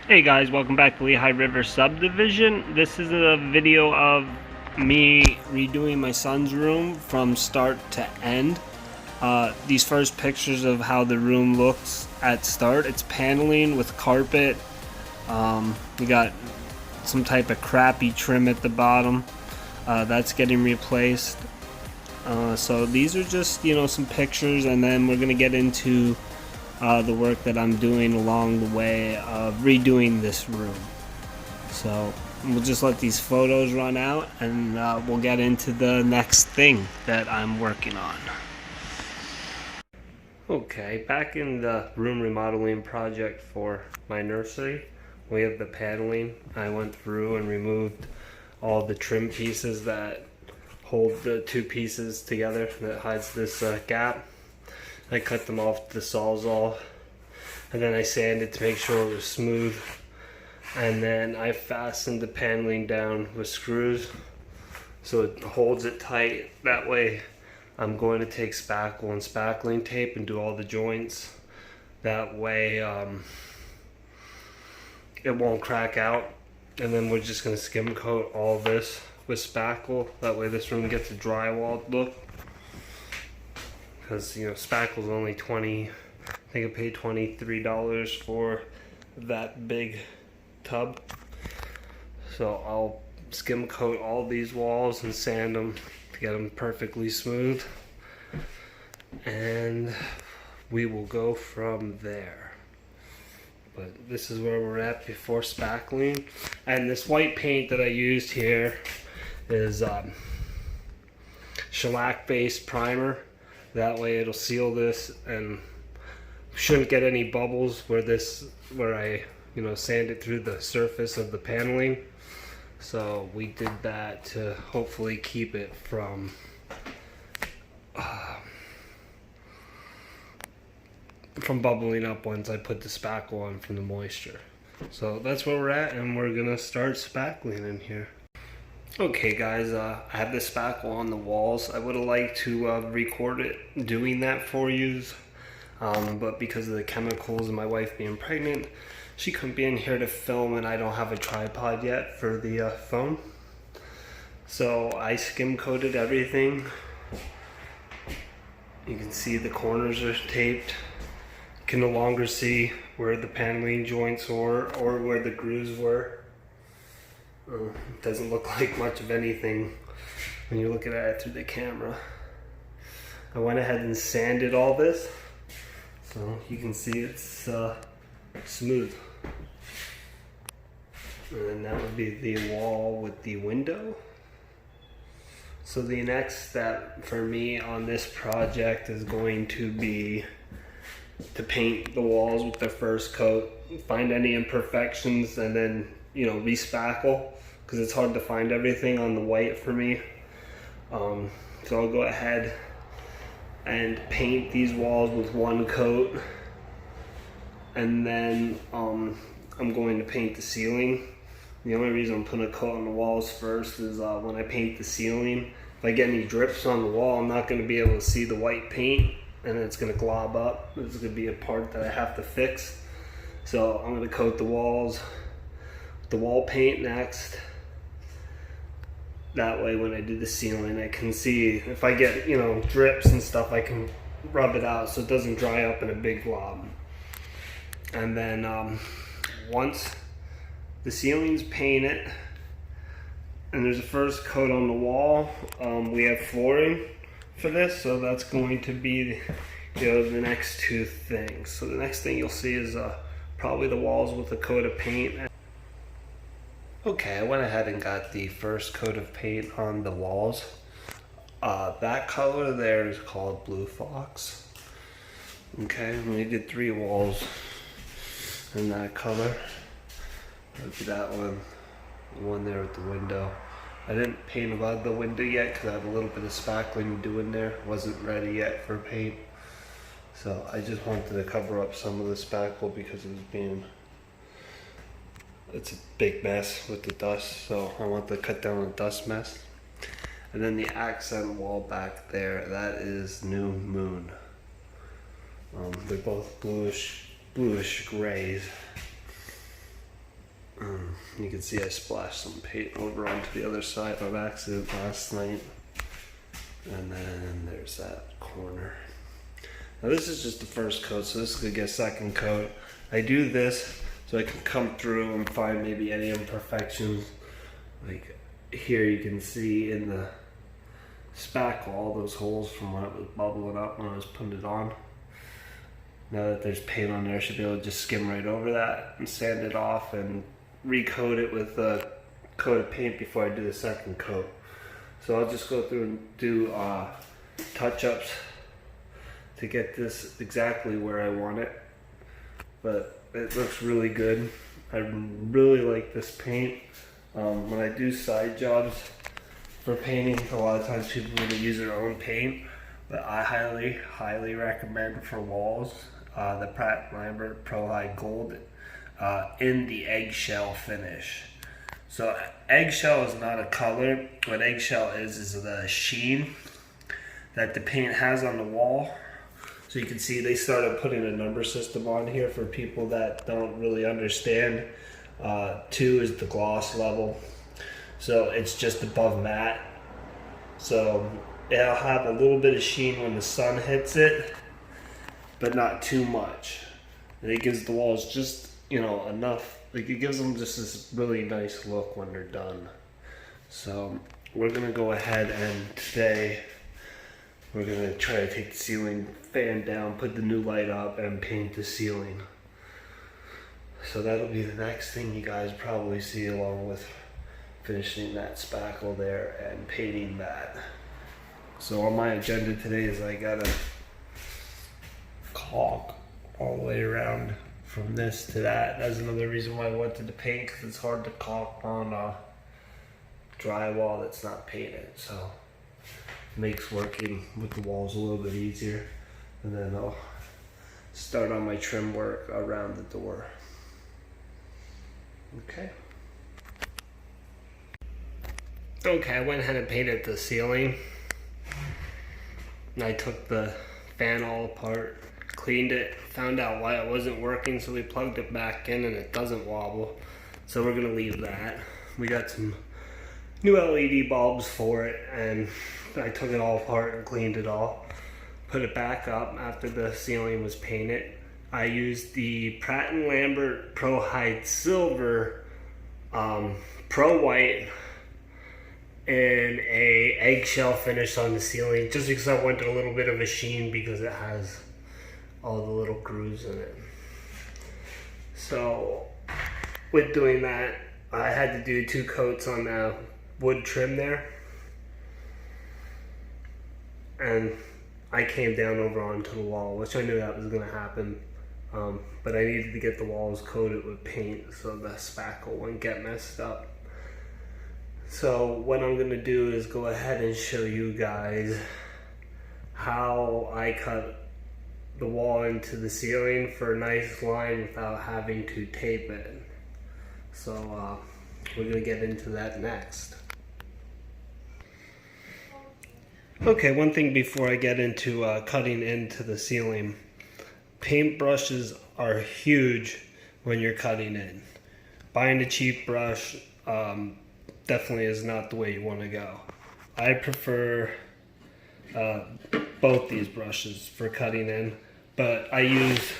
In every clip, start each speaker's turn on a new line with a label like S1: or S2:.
S1: Hey guys, welcome back to Lehigh River Subdivision. This is a video of me redoing my son's room from start to end. These first pictures of how the room looks at start. It's paneling with carpet. We got some type of crappy trim at the bottom. That's getting replaced. So these are just, some pictures, and then we're gonna get into the work that I'm doing along the way of redoing this room. So we'll just let these photos run out, and we'll get into the next thing that I'm working on. Okay, back in the room remodeling project for my nursery, we have the paneling. I went through and removed all the trim pieces that hold the two pieces together that hides this gap. I cut them off with the Sawzall, and then I sanded to make sure it was smooth, and then I fastened the paneling down with screws so it holds it tight. That way I'm going to take spackle and spackling tape and do all the joints. That way it won't crack out, and then we're just going to skim coat all this with spackle. That way this room gets a drywalled look. Because spackle's only $20. I think I paid $23 for that big tub. So I'll skim coat all these walls and sand them to get them perfectly smooth, and we will go from there. But this is where we're at before spackling. And this white paint that I used here is shellac based primer. That way it'll seal this and shouldn't get any bubbles where I sanded through the surface of the paneling. So we did that to hopefully keep it from bubbling up once I put the spackle on from the moisture. So that's where we're at, and we're gonna start spackling in here. Okay guys, I have the spackle on the walls. I would have liked to record it doing that for you, but because of the chemicals and my wife being pregnant, she couldn't be in here to film, and I don't have a tripod yet for the phone. So I skim coated everything. You can see the corners are taped. You can no longer see where the paneling joints were or where the grooves were. It doesn't look like much of anything when you look at it through the camera. I went ahead and sanded all this, so you can see it's smooth. And then that would be the wall with the window. So the next step for me on this project is going to be to paint the walls with the first coat, find any imperfections, and then re-spackle, because it's hard to find everything on the white for me. So I'll go ahead and paint these walls with one coat, and then I'm going to paint the ceiling. The only reason I'm putting a coat on the walls first is when I paint the ceiling, if I get any drips on the wall, I'm not going to be able to see the white paint, and it's going to glob up. This is going to be a part that I have to fix. So I'm going to coat the walls with the wall paint next. That way when I do the ceiling, I can see if I get drips and stuff, I can rub it out so it doesn't dry up in a big glob. And then once the ceiling's painted and there's a first coat on the wall, we have flooring for this, so that's going to be the next two things. So the next thing you'll see is probably the walls with a coat of paint. Okay, I went ahead and got the first coat of paint on the walls. That color there is called Blue Fox. Okay, we did 3 walls in that color. Look at that one. The one there with the window. I didn't paint above the window yet because I have a little bit of spackling doing there. Wasn't ready yet for paint. So I just wanted to cover up some of the spackle because it's a big mess with the dust. So I want to cut down the dust mess. And then the accent wall back there, that is New Moon. They're both bluish grays. You can see I splashed some paint over onto the other side on accident last night. And then there's that corner. Now this is just the first coat, so this is gonna get a second coat. I do this so I can come through and find maybe any imperfections. Like here you can see in the spackle all those holes from when it was bubbling up when I was putting it on. Now that there's paint on there, I should be able to just skim right over that and sand it off and recoat it with a coat of paint before I do the second coat. So I'll just go through and do touch-ups to get this exactly where I want it. But it looks really good. I really like this paint. When I do side jobs for painting, a lot of times people are going to use their own paint, but I highly recommend for walls the Pratt & Lambert Pro High Gold in the eggshell finish. So eggshell is not a color. What eggshell is the sheen that the paint has on the wall. So you can see they started putting a number system on here for people that don't really understand. 2 is the gloss level. So it's just above matte. So it'll have a little bit of sheen when the sun hits it, but not too much. And it gives the walls just, enough. Like it gives them just this really nice look when they're done. So we're gonna go ahead and today we're gonna try to take the ceiling fan down, put the new light up, and paint the ceiling. So that'll be the next thing you guys probably see, along with finishing that spackle there and painting that. So on my agenda today is I gotta caulk all the way around from this to that. That's another reason why I wanted to paint, because it's hard to caulk on drywall that's not painted. So it makes working with the walls a little bit easier. And then I'll start on my trim work around the door. Okay. Okay, I went ahead and painted the ceiling. And I took the fan all apart, cleaned it, found out why it wasn't working, so we plugged it back in and it doesn't wobble. So we're gonna leave that. We got some new LED bulbs for it, and I took it all apart and cleaned it all. Put it back up after the ceiling was painted. I used the Pratt & Lambert Pro High Silver Pro White and a eggshell finish on the ceiling, just because I wanted a little bit of a sheen because it has all the little grooves in it. So with doing that, I had to do 2 coats on the wood trim there, and I came down over onto the wall, which I knew that was going to happen, but I needed to get the walls coated with paint so the spackle wouldn't get messed up. So what I'm going to do is go ahead and show you guys how I cut the wall into the ceiling for a nice line without having to tape it. So we're going to get into that next. Okay, one thing before I get into cutting into the ceiling. Paint brushes are huge when you're cutting in. Buying a cheap brush definitely is not the way you want to go. I prefer both these brushes for cutting in, but I use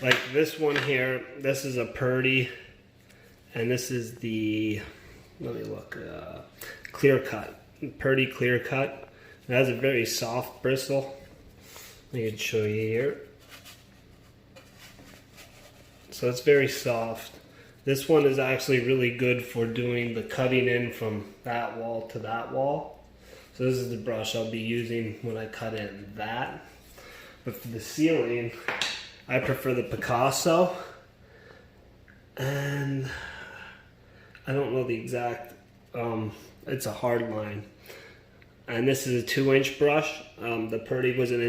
S1: like this one here. This is a Purdy, and this is the, let me look, Clear Cut. Purdy Clear Cut. It has a very soft bristle. I can show you here. so it's very soft. This one is actually really good for doing the cutting in from that wall to that wall. So this is the brush I'll be using when I cut in that. But for the ceiling, I prefer the Picasso. And I don't know the exact, it's a hard line. And this is a 2-inch brush. The Purdy was 1.5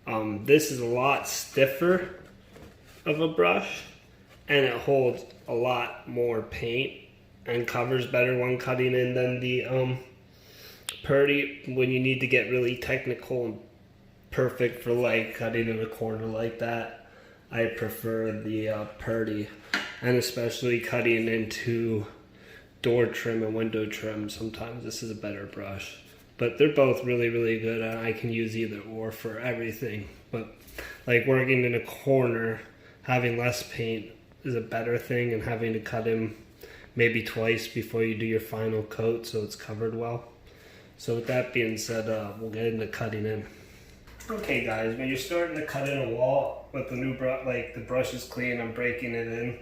S1: inches. This is a lot stiffer of a brush, and it holds a lot more paint and covers better when cutting in than the Purdy. When you need to get really technical and perfect for like cutting in a corner like that, I prefer the Purdy, and especially cutting into door trim and window trim. Sometimes this is a better brush, but they're both really, really good, and I can use either or for everything. But like working in a corner, having less paint is a better thing, and having to cut in maybe twice before you do your final coat so it's covered well. So with that being said, we'll get into cutting in. Okay guys, when you're starting to cut in a wall with the new brush, like the brush is clean, I'm breaking it in.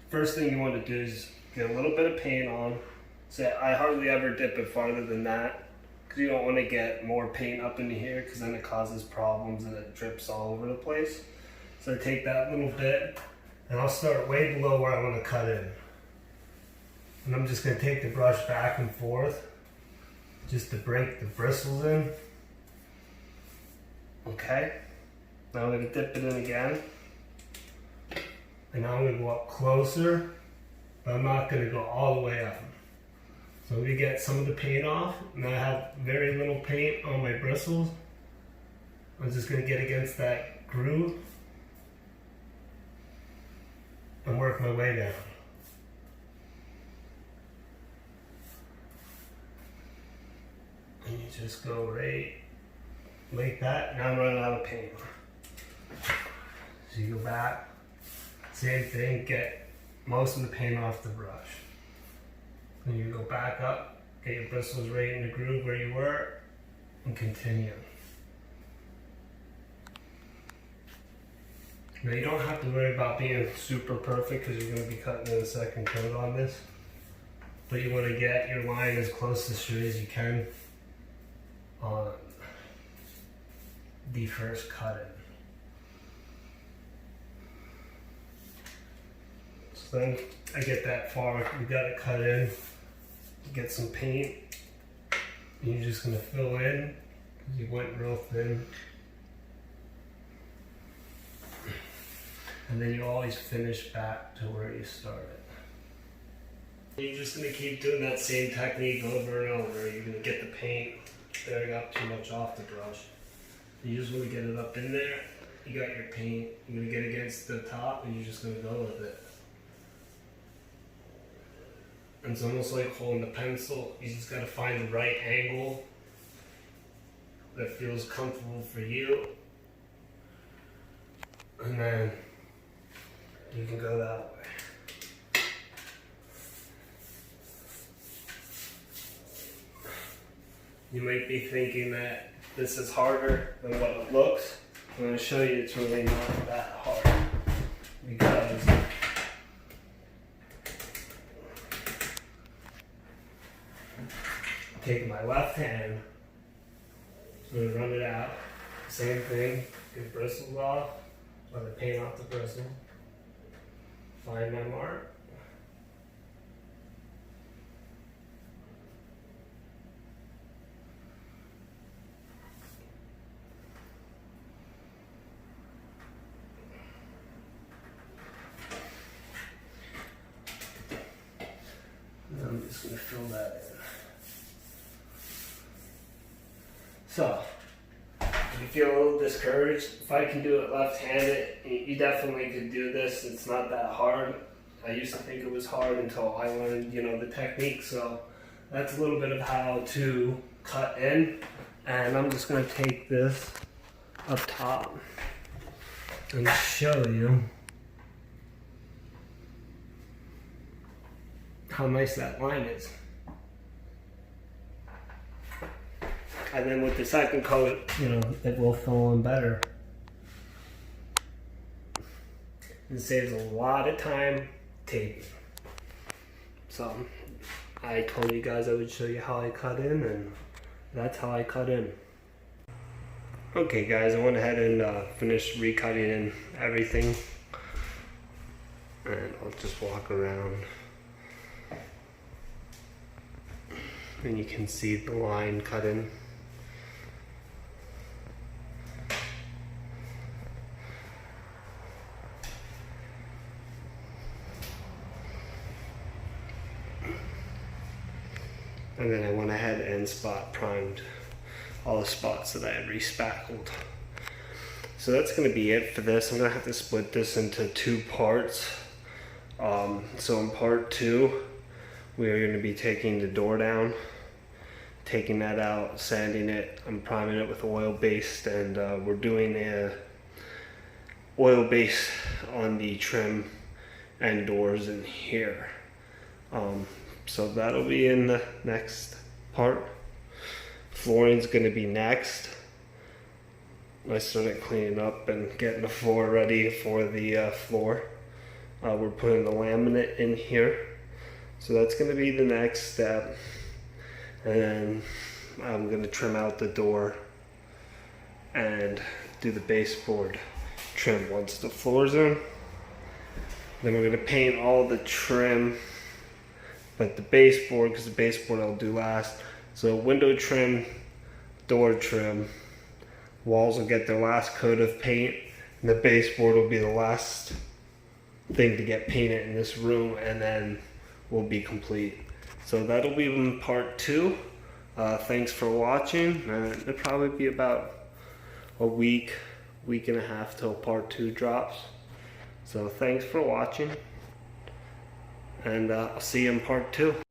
S1: First thing you want to do is get a little bit of paint on. So I hardly ever dip it farther than that, because you don't want to get more paint up into here, because then it causes problems and it drips all over the place. So I take that little bit, and I'll start way below where I want to cut in. And I'm just going to take the brush back and forth, just to break the bristles in. Okay, now I'm going to dip it in again. And now I'm going to go up closer, but I'm not going to go all the way up. So we get some of the paint off, and I have very little paint on my bristles. I'm just going to get against that groove and work my way down. And you just go right like that. Now I'm running out of paint. So you go back, same thing, get most of the paint off the brush. Then you go back up, get your bristles right in the groove where you were, and continue. Now you don't have to worry about being super perfect, because you're going to be cutting in a second coat on this. But you want to get your line as close to straight as you can on the first cut in. So then I get that far, we got it cut in, get some paint, and you're just going to fill in, because you went real thin. And then you always finish back to where you started. You're just going to keep doing that same technique over and over. You're going to get the paint. There, I got too much off the brush. You just want to get it up in there. You got your paint. You're going to get against the top, and you're just going to go with it. And it's almost like holding the pencil. You just got to find the right angle that feels comfortable for you. And then you can go that way. You might be thinking that this is harder than what it looks. I'm going to show you it's really not that hard, because taking my left hand, I'm going to run it out. Same thing, get bristles off, let it paint off the bristle, find my mark. And I'm just going to fill that in. So, if you feel a little discouraged, if I can do it left-handed, you definitely could do this. It's not that hard. I used to think it was hard until I learned, the technique. So that's a little bit of how to cut in. And I'm just going to take this up top and show you how nice that line is. And then with the second coat, it will fill in better. It saves a lot of time taping. So I told you guys I would show you how I cut in, and that's how I cut in. Okay guys, I went ahead and finished recutting in everything, and I'll just walk around and you can see the line cut in. And then I went ahead and spot primed all the spots that I had re-spackled. So that's going to be it for this. I'm going to have to split this into 2 parts. So in part 2, we are going to be taking the door down, taking that out, sanding it. I'm priming it with oil based, and we're doing a oil base on the trim and doors in here. So that'll be in the next part. Flooring's going to be next. I started cleaning up and getting the floor ready for the floor. We're putting the laminate in here. So that's going to be the next step. And then I'm going to trim out the door and do the baseboard trim once the floor's in. Then we're going to paint all the trim, but the baseboard, because the baseboard I'll do last. So window trim, door trim, walls will get their last coat of paint, and the baseboard will be the last thing to get painted in this room, and then we'll be complete. So that'll be in part 2. Thanks for watching. It'll probably be about a week and a half till part 2 drops. So thanks for watching, and I'll see you in part 2.